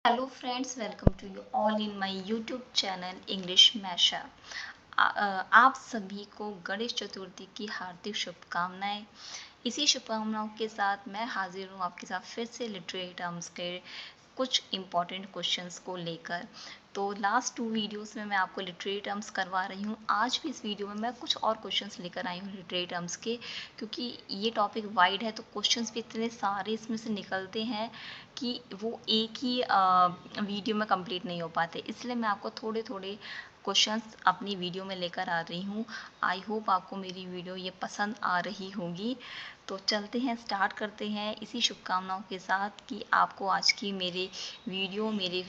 Hello friends, welcome to you all in my YouTube channel English Masha। आप सभी को गणेश चतुर्थी की हार्दिक शुभकामनाएं। इसी शुभकामनाओं के साथ मैं हाजिर हूँ आपके साथ फिर से लिटरेरी टर्म्स के कुछ इम्पॉर्टेंट क्वेश्चंस को लेकर। तो लास्ट 2 वीडियोस में मैं आपको लिटरेरी टर्म्स करवा रही हूँ। आज भी इस वीडियो में मैं कुछ और क्वेश्चंस लेकर आई हूँ लिटरेरी टर्म्स के, क्योंकि ये टॉपिक वाइड है तो क्वेश्चंस भी इतने सारे इसमें से निकलते हैं कि वो एक ही वीडियो में कंप्लीट नहीं हो पाते। इसलिए मैं आपको थोड़े थोड़े क्वेश्चंस अपनी वीडियो में लेकर आ रही हूँ। आई होप आपको मेरी वीडियो ये पसंद आ रही होगी। तो चलते हैं, स्टार्ट करते हैं इसी शुभकामनाओं के साथ कि आपको आज की मेरे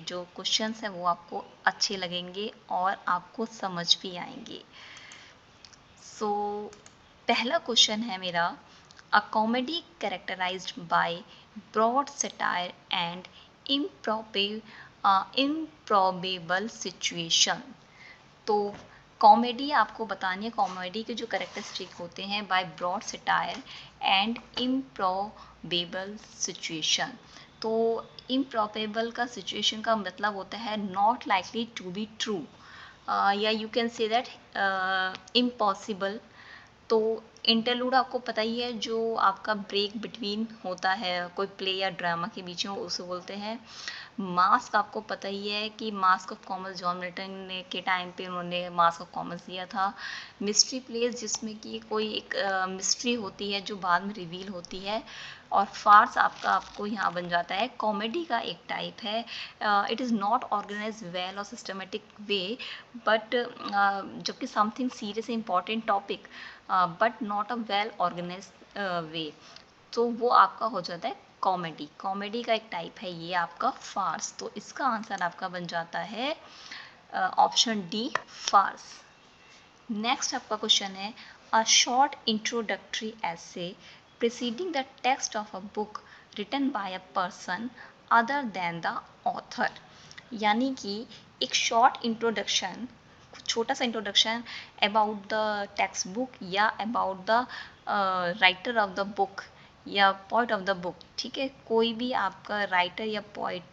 जो क्वेश्चंस हैं वो आपको अच्छे लगेंगे और आपको समझ भी आएंगे। सो पहला क्वेश्चन है मेरा, a comedy characterised by broad satire and improbable situation. तो कॉमेडी आपको बतानी है, कॉमेडी के जो कैरेक्टरिस्टिक होते हैं by broad satire and improbable situation. तो इम्प्रॉबेबल का सिचुएशन का मतलब होता है not likely to be true, या you can say that impossible. तो इंटरलूड आपको पता ही है, जो आपका ब्रेक बिटवीन होता है कोई प्ले या ड्रामा के बीच में, उसे बोलते हैं। मास्क आपको पता ही है कि mask of commerce John Milton के टाइम पे उन्होंने मास्क ऑफ कॉमर्स दिया था। मिस्ट्री प्लेस जिसमें कि कोई एक मिस्ट्री होती है जो बाद में रिवील होती है। और फार्स आपको यहाँ बन जाता है कॉमेडी का एक टाइप है। It is not organise well और सिस्टमेटिक वे, बट जबकि something serious important topic but not a well organise way, तो वो आपका हो जाता है कॉमेडी। कॉमेडी का एक टाइप है ये आपका फार्स। तो इसका आंसर आपका बन जाता है ऑप्शन डी, फार्स। नेक्स्ट आपका क्वेश्चन है, a short introductory essay preceding the text of a book written by a person other than the author। यानी कि एक शॉर्ट इंट्रोडक्शन, छोटा सा introduction about the textbook या about the writer of the book या point of the book. ठीक है, कोई भी आपका राइटर या पॉइंट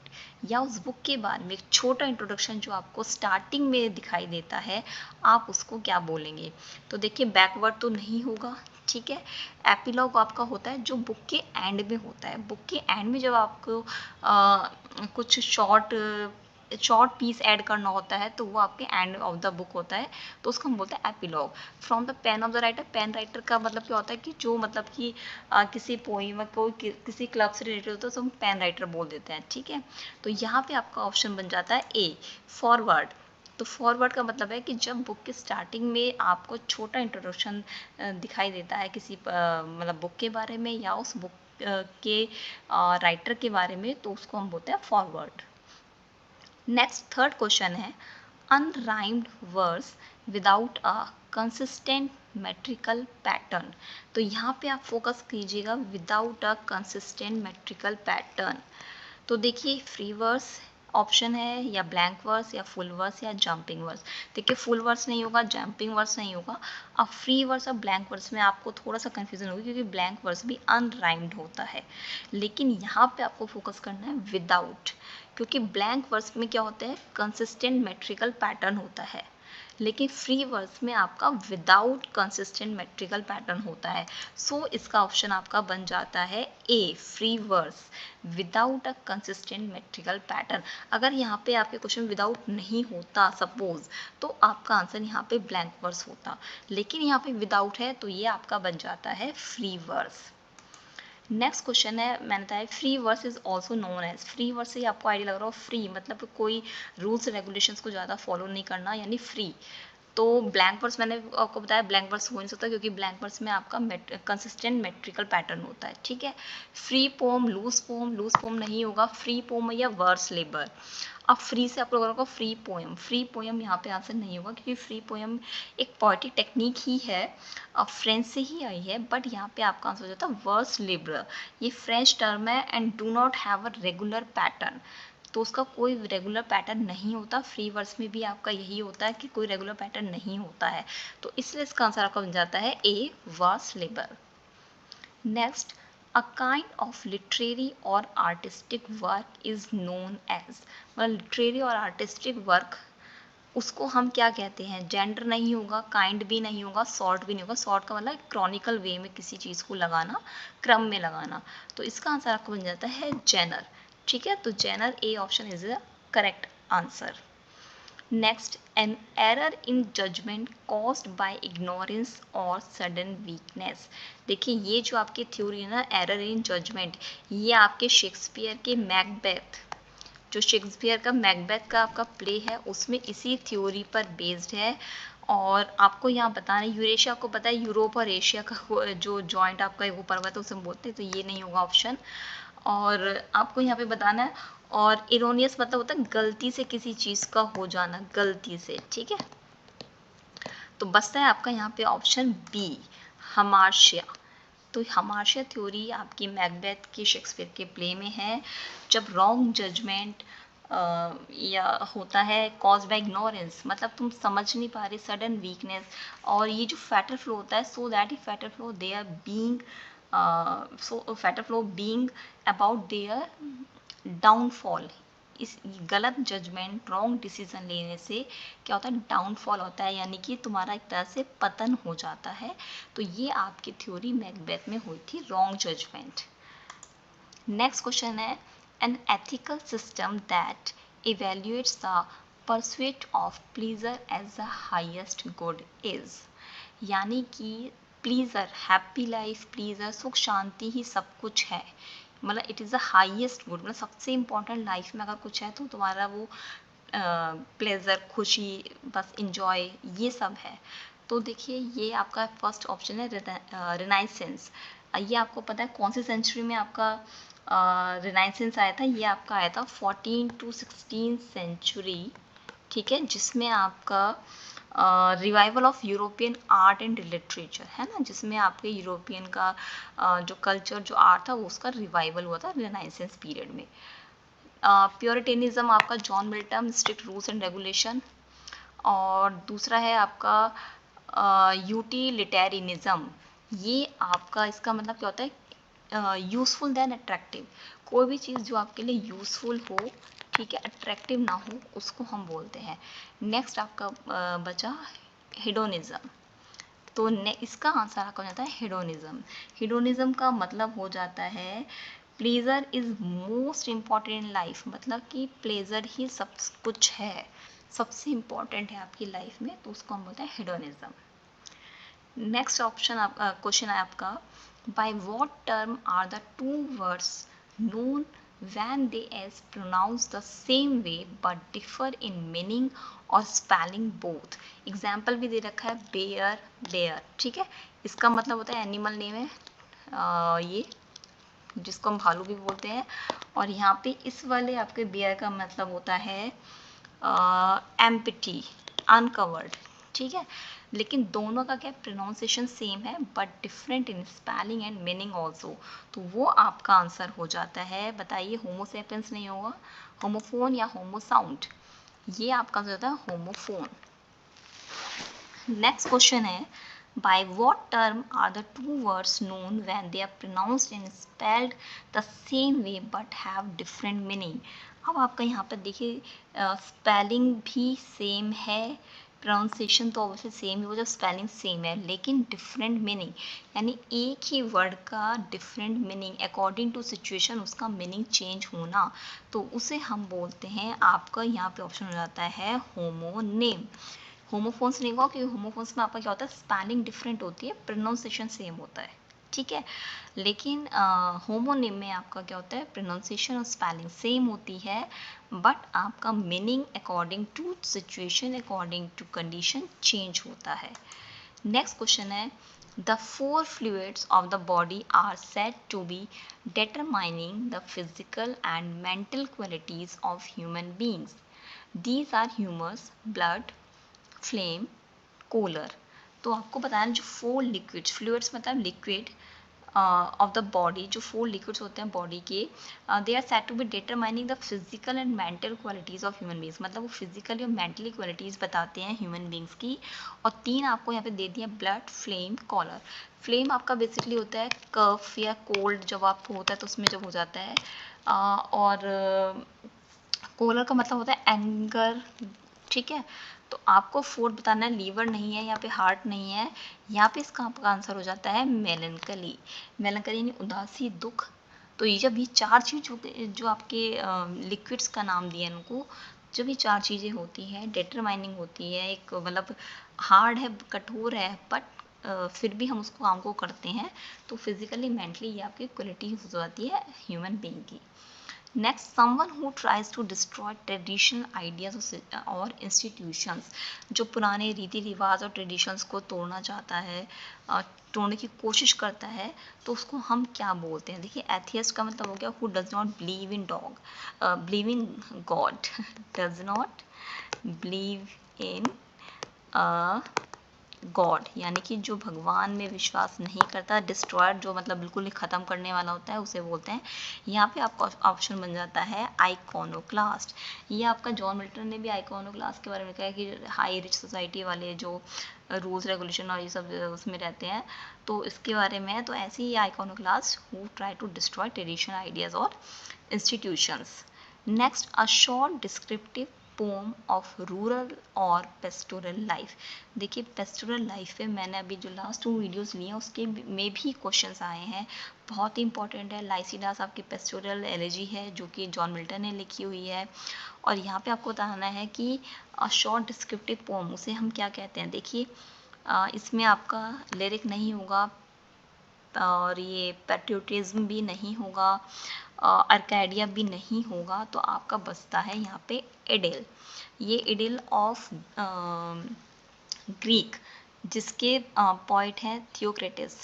या उस बुक के बारे में एक छोटा इंट्रोडक्शन जो आपको स्टार्टिंग में दिखाई देता है, आप उसको क्या बोलेंगे? तो देखिए, बैकवर्ड तो नहीं होगा, ठीक है। एपिलॉग आपका होता है जो बुक के एंड में होता है। बुक के एंड में जब आपको कुछ शॉर्ट पीस ऐड करना होता है तो वो आपके एंड ऑफ द बुक होता है, तो उसको हम बोलते हैं epilogue. From the pen of the writer, pen writer का मतलब क्या होता है कि जो मतलब कि किसी पोइम को किसी क्लब से रिलेटेड होता है तो हम पेन राइटर बोल देते हैं, ठीक है। तो यहाँ पे आपका ऑप्शन बन जाता है ए, फॉरवर्ड। तो फॉरवर्ड का मतलब है कि जब बुक के स्टार्टिंग में आपको छोटा इंट्रोडक्शन दिखाई देता है किसी मतलब बुक के बारे में या उस बुक के राइटर के बारे में, तो उसको हम बोलते हैं फॉरवर्ड। नेक्स्ट थर्ड क्वेश्चन है, unrhymed verse without a consistent metrical pattern. तो यहाँ पे आप फोकस कीजिएगा, without a consistent metrical pattern. तो देखिए, फ्री वर्स ऑप्शन है या ब्लैंक वर्स या फुल वर्स या जंपिंग वर्स। देखिए, फुल वर्स नहीं होगा, जंपिंग वर्स नहीं होगा। अब फ्री वर्स और ब्लैंक वर्स में आपको थोड़ा सा कन्फ्यूजन होगी, क्योंकि ब्लैंक वर्स भी अनराइम्ड होता है। लेकिन यहाँ पे आपको फोकस करना है विदाउट, क्योंकि ब्लैंक वर्स में क्या होता है, कंसिस्टेंट मेट्रिकल पैटर्न होता है। लेकिन फ्री वर्स में आपका विदाउट कंसिस्टेंट मेट्रिकल पैटर्न होता है। सो इसका ऑप्शन आपका बन जाता है A, free verse without a consistent metrical pattern. अगर यहाँ पे आपके क्वेश्चन विदाउट नहीं होता सपोज, तो आपका आंसर यहाँ पे ब्लैंक वर्स होता, लेकिन यहाँ पे विदाउट है तो ये आपका बन जाता है फ्री वर्स। नेक्स्ट क्वेश्चन है, मैंने बताया free verse is also known as. Free verse से आपको आइडिया लग रहा हो, फ्री मतलब कोई रूल्स रेगुलेशंस को ज़्यादा फॉलो नहीं करना, यानी फ्री। तो ब्लैंक वर्स मैंने आपको बताया ब्लैंक वर्स हो नहीं सकता, क्योंकि ब्लैंक वर्स में आपका कंसिस्टेंट मेट्रिकल पैटर्न होता है, ठीक है। फ्री पोम, लूज पोम नहीं होगा, फ्री पोम या वर्स लेबर। अब फ्री से आप लोगों को फ्री पोएम, फ्री पोएम यहाँ पे आंसर नहीं होगा, क्योंकि फ्री पोएम एक पोएटिक टेक्निक ही है, फ्रेंच से ही आई है। बट यहाँ पे आपका आंसर हो जाता है वर्स लिबरल। ये फ्रेंच टर्म है and do not have a regular pattern, तो उसका कोई रेगुलर पैटर्न नहीं होता। फ्री वर्स में भी आपका यही होता है कि कोई रेगुलर पैटर्न नहीं होता है, तो इसलिए इसका आंसर आपका बन जाता है A, verse liberal. Next, a kind of literary और artistic work is known as, मतलब लिटरेरी और आर्टिस्टिक वर्क उसको हम क्या कहते हैं, जेंडर नहीं होगा, काइंड भी नहीं होगा, सॉर्ट भी नहीं होगा। सॉर्ट का मतलब क्रॉनिकल वे में किसी चीज़ को लगाना, क्रम में लगाना, तो इसका आंसर आपको बन जाता है जेनर। ठीक है, तो genre A option is the correct answer. Next, an error in judgement caused by ignorance और सडन वीकनेस। देखिए ये जो आपकी थ्योरी है ना, एरर इन जजमेंट, ये आपके शेक्सपियर के मैकबेथ, जो शेक्सपियर का मैकबेथ का आपका प्ले है उसमें इसी थ्योरी पर बेस्ड है। और आपको यहाँ बताना है, यूरेशिया को पता है, यूरोप और एशिया का जो जॉइंट आपका वो पर्वत है उसे हम बोलते हैं, तो ये नहीं होगा ऑप्शन। और आपको यहाँ पे बताना है, और इरोनियस मतलब होता है गलती से किसी चीज़ का हो जाना, गलती से। ठीक है, तो बचता है आपका यहाँ पे ऑप्शन बी, हमार्शिया। तो हमार्शिया थ्योरी आपकी मैकबेथ के शेक्सपियर के प्ले में है। जब रॉन्ग जजमेंट या होता है कॉज बाय इग्नोरेंस, मतलब तुम समझ नहीं पा रहे, सडन वीकनेस, और ये जो फैटल फ्लो होता है, so that he fatal flaw they are being, so fatal flaw being about their downfall. इस गलत जजमेंट, रॉन्ग डिसीजन लेने से क्या होता है, डाउनफॉल होता है, यानी कि तुम्हारा एक तरह से पतन हो जाता है। तो ये आपकी थ्योरी मैकबेथ में हुई थी, रॉन्ग जजमेंट। नेक्स्ट क्वेश्चन है, an ethical system that evaluates the pursuit of pleasure as the highest good is, यानी कि प्लीजर, हैप्पी लाइफ, प्लीजर, सुख शांति ही सब कुछ है, मतलब it is the highest good, मतलब सबसे इम्पोर्टेंट लाइफ में अगर कुछ है तो तुम्हारा वो प्लेजर, खुशी, बस इंजॉय, ये सब है। तो देखिए ये आपका फर्स्ट ऑप्शन है, रिनाइसेंस। ये आपको पता है कौन सी सेंचुरी में आपका रिनाइसेंस आया था, ये आपका आया था 14 to 16 सेंचुरी। ठीक है, जिसमें आपका revival of European art and literature है ना, जिसमें आपके यूरोपियन का जो कल्चर, जो आर्ट था, वो उसका रिवाइवल हुआ था रिनाइसेंस पीरियड में। प्योरिटेनिज्म आपका John Milton, strict rules and regulation. और दूसरा है आपका यूटिलिटेरियनिज्म, ये आपका, इसका मतलब क्या होता है, यूजफुल देन अट्रैक्टिव, कोई भी चीज़ जो आपके लिए यूजफुल हो, ठीक है, अट्रैक्टिव ना हो, उसको हम बोलते हैं। नेक्स्ट आपका बचा हेडोनिज्म। तो इसका आंसर आपका हो जाता है हेडोनिज्म। हेडोनिज्म का मतलब हो जाता है pleasure is most important in life, मतलब कि प्लेजर ही सब कुछ है, सबसे इम्पॉर्टेंट है आपकी लाइफ में, तो उसको हम बोलते हैं हेडोनिज्म। नेक्स्ट ऑप्शन क्वेश्चन है आपका, by what term are the two words known when they as pronounce the same way but differ in meaning और spelling both। एग्जाम्पल भी दे रखा है, बेयर, बेयर, ठीक है, इसका मतलब होता है एनिमल नेम है, ये जिसको हम भालू भी बोलते हैं। और यहाँ पे इस वाले आपके बेयर का मतलब होता है एम्प्टी, अनकवर्ड। ठीक है, लेकिन दोनों का क्या प्रोनाउंसिएशन सेम है but different in spelling and meaning also, तो वो आपका आंसर हो जाता है। बताइए, होमोसेपियंस नहीं होगा, होमोफोन या होमोसाउंड, ये आपका हो जाता है होमोफोन। नेक्स्ट क्वेश्चन है, by what term are the two words known when they are pronounced and spelled the same way but have different meaning। अब आपका यहाँ पर देखिए स्पेलिंग भी सेम है, प्रोनाउंसिएशन तो ऑब्वियसली सेम ही हो, जब स्पेलिंग सेम है, लेकिन डिफरेंट मीनिंग, यानी एक ही वर्ड का different meaning, according to situation उसका मीनिंग चेंज होना, तो उसे हम बोलते हैं, आपका यहाँ पे ऑप्शन हो जाता है होमोनिम। होमोफोन्स नहीं हुआ, क्योंकि होमोफोन्स में आपका क्या होता है, स्पेलिंग डिफरेंट होती है, प्रोनाउंसिएशन सेम होता है। ठीक है, लेकिन होमोनिम में आपका क्या होता है, प्रोनाउंसिएशन और स्पेलिंग सेम होती है, बट आपका meaning according to situation, according to condition change होता है। नेक्स्ट क्वेश्चन है, the four fluids of the body are said to be determining the physical and mental qualities of human beings. These are humors, blood, phlegm, choler. तो आपको बताना जो 4 liquids, fluids मतलब liquid, of the body, जो 4 liquids होते हैं body के, they are said to be determining the physical and mental qualities of human beings, मतलब वो फिजिकली और मेंटली क्वालिटीज बताते हैं ह्यूमन बींग्स की। और 3 आपको यहाँ पे दे दिया, ब्लड, फ्लेम, कॉलर। फ्लेम आपका बेसिकली होता है कफ या कोल्ड जब आपको होता है तो उसमें जब हो जाता है, और कॉलर का मतलब होता है एंगर, ठीक है। तो आपको फोर्थ बताना है, लीवर नहीं है, यहाँ पे हार्ट नहीं है, यहाँ पे इसका आपका आंसर हो जाता है मेलनकली। मेलनकली यानी उदासी, दुख। तो ये जब ये 4 चीज जो आपके लिक्विड्स का नाम दिया इनको, जब ये 4 चीज़ें होती हैं, डिटरमाइनिंग होती है, एक मतलब हार्ड है, कठोर है, बट फिर भी हम उसको काम को करते हैं, तो फिजिकली मेंटली ये आपकी क्वालिटी हो जाती है ह्यूमन बीइंग की। Next, someone who tries to destroy traditional ideas और इंस्टीट्यूशंस, जो पुराने रीति रिवाज और ट्रेडिशंस को तोड़ना चाहता है, तोड़ने की कोशिश करता है, तो उसको हम क्या बोलते हैं? देखिए, एथियस्ट का मतलब हो गया who does not believe in believe in God, does not believe in God, यानी कि जो भगवान में विश्वास नहीं करता। डिस्ट्रॉयर जो मतलब बिल्कुल ही ख़त्म करने वाला होता है, उसे बोलते हैं। यहाँ पे आपका ऑप्शन बन जाता है आइकोनोक्लास्ट। ये आपका जॉन मिल्टन ने भी आइकोनोक्लास्ट के बारे में कहा कि हाई रिच सोसाइटी वाले जो रूल्स रेगुलेशन और ये सब उसमें रहते हैं, तो इसके बारे में। तो ऐसे ही iconoclast who try to destroy traditional ideas और institutions. Next, a short descriptive poem of rural और पेस्टोरल लाइफ। देखिए, पेस्टोरल लाइफ पे मैंने अभी जो लास्ट 2 वीडियोस लिए हैं उसके में भी क्वेश्चंस आए हैं, बहुत ही इंपॉर्टेंट है। लाइसिडास आपकी पेस्टोरल एलिजी है जो कि जॉन मिल्टन ने लिखी हुई है। और यहाँ पे आपको बताना है कि शॉर्ट डिस्क्रिप्टिव पोम उसे हम क्या कहते हैं। देखिए, इसमें आपका लिरिक नहीं होगा, और ये पैट्रियोटिज्म भी नहीं होगा, अर्कैडिया भी नहीं होगा, तो आपका बचता है यहाँ पे एडिल। ये एडिल ऑफ ग्रीक, जिसके पोइट हैं थियोक्रेटिस,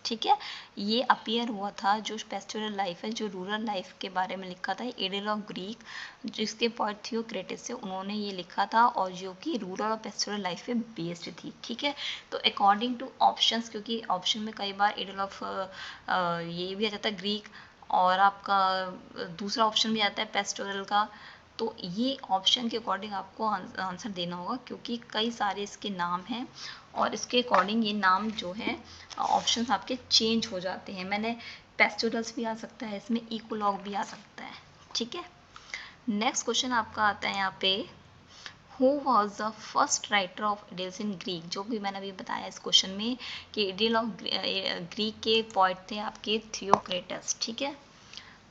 ठीक है। ये अपीयर हुआ था, जो पेस्टोरल लाइफ है, जो रूरल लाइफ के बारे में लिखा था, एडिल ऑफ ग्रीक, जिसके पोइट थियोक्रेटिस से उन्होंने ये लिखा था, और जो कि रूरल और पेस्टोरल लाइफ पे बेस्ड थी, ठीक है। तो अकॉर्डिंग टू ऑप्शंस, क्योंकि ऑप्शन में कई बार एडिल ऑफ ये भी आ जाता है ग्रीक, और आपका दूसरा ऑप्शन भी आता है पेस्टोरल का, तो ये ऑप्शन के अकॉर्डिंग आपको आंसर देना होगा, क्योंकि कई सारे इसके नाम हैं और इसके अकॉर्डिंग ये नाम जो है ऑप्शंस आपके चेंज हो जाते हैं। मैंने पेस्टोरल्स भी आ सकता है इसमें, इकोलॉग भी आ सकता है, ठीक है। नेक्स्ट क्वेश्चन आपका आता है यहाँ पे, who was the first writer of idylls in Greek, जो कि मैंने अभी बताया इस क्वेश्चन में कि इडिल ऑफ ग्रीक के पोइट थे आपके थियोक्रेटस, ठीक है।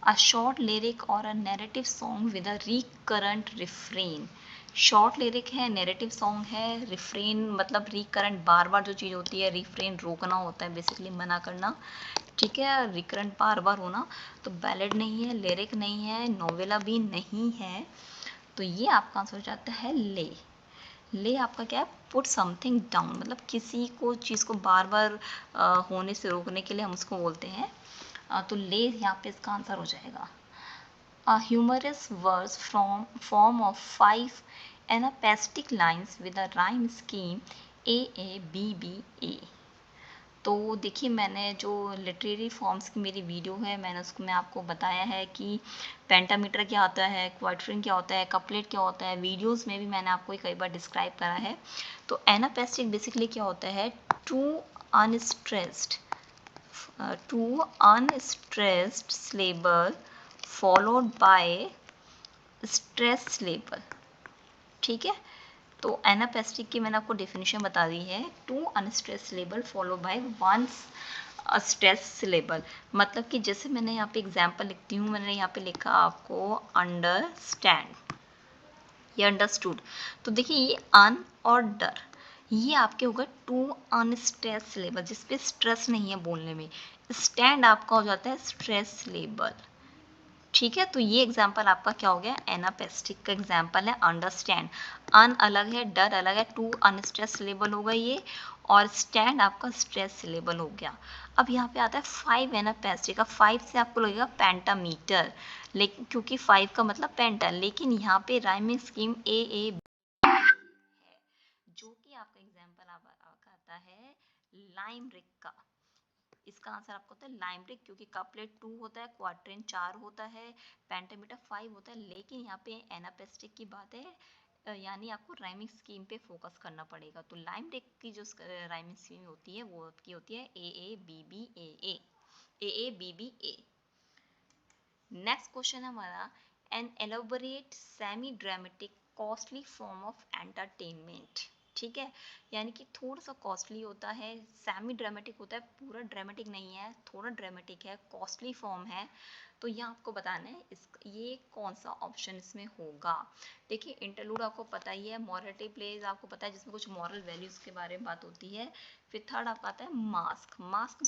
A short lyric or a narrative song with a recurrent refrain। Short lyric है, नैरेटिव सॉन्ग है, रिफ्रेन मतलब रिकरेंट, बार बार जो चीज़ होती है, रिफ्रेन रोकना होता है, बेसिकली मना करना, ठीक है, रिकरेंट बार बार होना। तो बैलेड नहीं है, लिरिक नहीं है, नोवेला भी नहीं है, तो ये आपका आंसर हो जाता है ले। ले आपका क्या है, पुट समथिंग डाउन, मतलब किसी को चीज़ को बार बार होने से रोकने के लिए हम उसको बोलते हैं। तो ले यहाँ पे इसका आंसर हो जाएगा। A humorous verse from form of 5 anapestic lines with a rhyme scheme A A B B A। तो देखिए, मैंने जो लिटरेरी फॉर्म्स की मेरी वीडियो है, मैंने उसको मैं आपको बताया है कि पेंटामीटर क्या होता है, क्वार्टरिंग क्या होता है, कपलेट क्या होता है, वीडियोस में भी मैंने आपको कई बार डिस्क्राइब करा है। तो एनापेस्टिक बेसिकली क्या होता है, two unstressed syllable followed by stress syllable, ठीक है। तो एनापेस्टिक की मैंने आपको डेफिनेशन बता दी है, two unstress syllable follow by one stress syllable. मतलब कि जैसे मैंने यहाँ पे एग्जांपल लिखती हूँ, मैंने यहाँ पे लिखा आपको अंडरस्टैंड, ये अंडरस्टूड। तो देखिए, ये अन और डर, ये आपके होगा टू अनस्ट्रेस सिलेबल, जिसपे स्ट्रेस नहीं है बोलने में। स्टैंड आपका हो जाता है स्ट्रेस सिलेबल, ठीक है। तो ये एग्जाम्पल आपका क्या हो गया, एनापेस्टिक का एग्जाम्पल है अंडरस्टैंड। अन अलग है, डर अलग है, टू अनस्ट्रेस सिलेबल होगा ये, और स्टैंड आपका स्ट्रेस सिलेबल हो गया। अब यहाँ पे आता है 5 एनापेस्टिक का, 5 से आपको लगेगा पेंटामीटर, लेकिन क्योंकि 5 का मतलब पेंटा, लेकिन यहाँ पे राइमिंग स्कीम ए ए है, जो कि आपका एग्जाम्पल आपका आता है लाइमरिक का। इसका आंसर आपका होता है लाइमरिक, क्योंकि कपलेट 2 होता है, क्वार्ट्रेन 4 होता है, पेंटामीटर 5 होता है, लेकिन यहाँ पे एनापेस्टिक की बात है, यानी आपको राइमिंग स्कीम पे फोकस करना पड़ेगा। तो लाइमरिक की जो राइमिंग स्कीम होती है वो आपकी होती है A A B B A A, A A B B A. Next question है हमारा, an elaborate semi dramatic costly form of entertainment. ठीक है, यानी कि थोड़ा सा कॉस्टली होता है, सेमी ड्रामेटिक होता है, पूरा ड्रामेटिक नहीं है, थोड़ा ड्रामेटिक है, कॉस्टली फॉर्म है। तो यह आपको बताना है इस ये कौन सा ऑप्शन इसमें होगा। देखिए इंटरलूड आपको पता ही है, मॉरलिटी प्लेज आपको पता है जिसमें कुछ मॉरल वैल्यूज के बारे में बात होती है। फिर थर्ड आपका आता है masque. Masque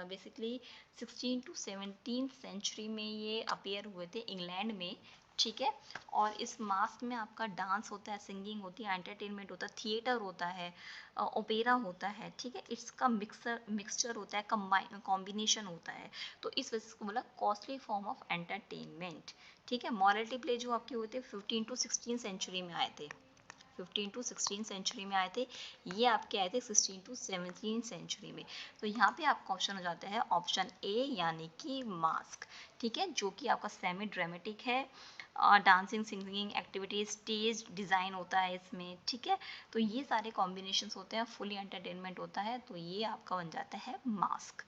basically 16 to 17 century में ये अपीयर हुए थे इंग्लैंड में। ठीक है, और इस मास्क में आपका डांस होता है, सिंगिंग होती है, एंटरटेनमेंट होता है, थिएटर होता है, ओपेरा होता है। ठीक है, इसका मिक्सचर होता है, कॉम्बिनेशन होता है। तो इस वजह से बोला कॉस्टली फॉर्म ऑफ एंटरटेनमेंट। ठीक है, मॉरलिटी प्ले जो आपके हुए थे 15 to 16 सेंचुरी में आए थे, 15 to 16 सेंचुरी में आए थे, ये आपके आए थे 16 to 17 सेंचुरी में। तो यहाँ पे आपका ऑप्शन हो जाता है ऑप्शन ए, यानी कि मास्क। ठीक है, जो कि आपका सेमी ड्रामेटिक है, dancing singing activities, stage design होता है इसमें। ठीक है, तो ये सारे कॉम्बिनेशंस होते हैं, फुली एंटरटेनमेंट होता है, तो ये आपका बन जाता है mask.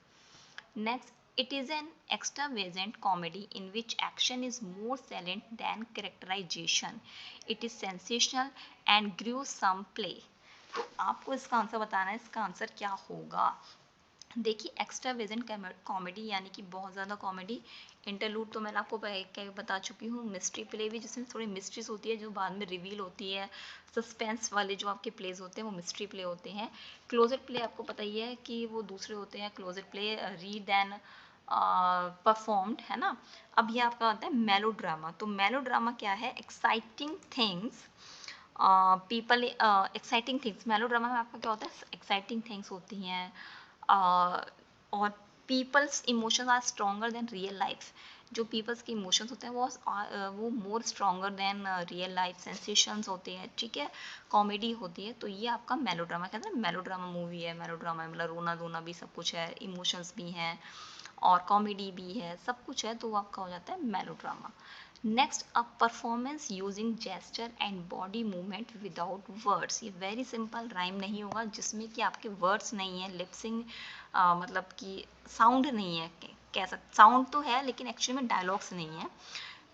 Next, it is an extravagant comedy in which action is more salient than characterization. It is sensational and gruesome play. तो आपको इसका आंसर बताना है, इसका आंसर क्या होगा। देखिए एक्स्ट्रावेजेंट कॉमेडी यानी कि बहुत ज़्यादा कॉमेडी। इंटरलूड तो मैंने आपको बता चुकी हूँ। मिस्ट्री प्ले भी जिसमें थोड़ी मिस्ट्रीज होती है जो बाद में रिवील होती है। सस्पेंस वाले जो आपके प्लेज होते हैं वो मिस्ट्री प्ले होते हैं। क्लोजेट प्ले आपको पता ही है कि वो दूसरे होते हैं, closet play read and performed, है ना। अब ये आपका आता है मेलो ड्रामा। तो मेलो ड्रामा क्या है, exciting things, people exciting things. मेलो ड्रामा में आपका क्या होता है, एक्साइटिंग थिंग्स होती हैं, और peoples emotions are stronger than real life. जो पीपल्स के इमोशंस होते हैं वो more stronger than real life sensations होते हैं। ठीक है, कॉमेडी होती है। तो ये आपका मेलोड्रामा कहते हैं, मेलोड्रामा मूवी है। मेलोड्रामा मतलब रोना धोना भी सब कुछ है, इमोशंस भी हैं और कॉमेडी भी है, सब कुछ है, तो वो आपका हो जाता है melodrama. Next, a performance using gesture and body movement without words. ये वेरी सिंपल राइम नहीं होगा, जिसमें कि आपके वर्ड्स नहीं है, लिपसिंग मतलब कि साउंड नहीं है, कह सकते साउंड तो है लेकिन एक्चुअली में डायलॉग्स नहीं है।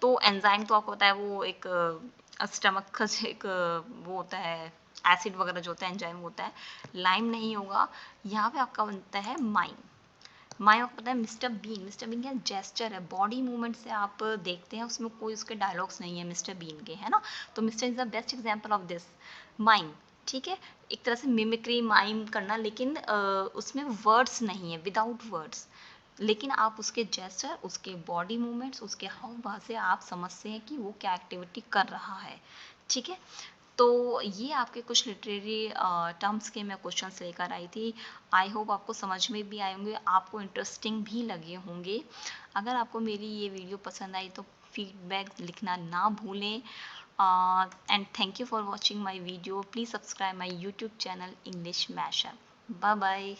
तो एंजाइम तो आपको पता है वो एक स्टमक का एक वो होता है, एसिड वगैरह जो होता है एंजाइम होता है। लाइम नहीं होगा। यहाँ पे आपका बनता है माइम। माइम आपको पता है मिस्टर बीन। मिस्टर बीन क्या जेस्चर है, बॉडी मूवमेंट से आप देखते हैं, उसमें कोई उसके डायलॉग्स नहीं है मिस्टर बीन के, है ना। तो mister is the best example of this mime. ठीक है, एक तरह से मिमिक्री माइम करना, लेकिन उसमें वर्ड्स नहीं है, विदाउट वर्ड्स, लेकिन आप उसके जेस्चर, उसके बॉडी मूवमेंट्स, उसके हाव भाव से आप समझते हैं कि वो क्या एक्टिविटी कर रहा है। ठीक है, तो ये आपके कुछ लिटरेरी टर्म्स के मैं क्वेश्चंस लेकर आई थी। आई होप आपको समझ में भी आए होंगे, आपको इंटरेस्टिंग भी लगे होंगे। अगर आपको मेरी ये वीडियो पसंद आई तो फीडबैक लिखना ना भूलें। And thank you for watching my video. Please subscribe my YouTube channel English Mashup. Bye bye.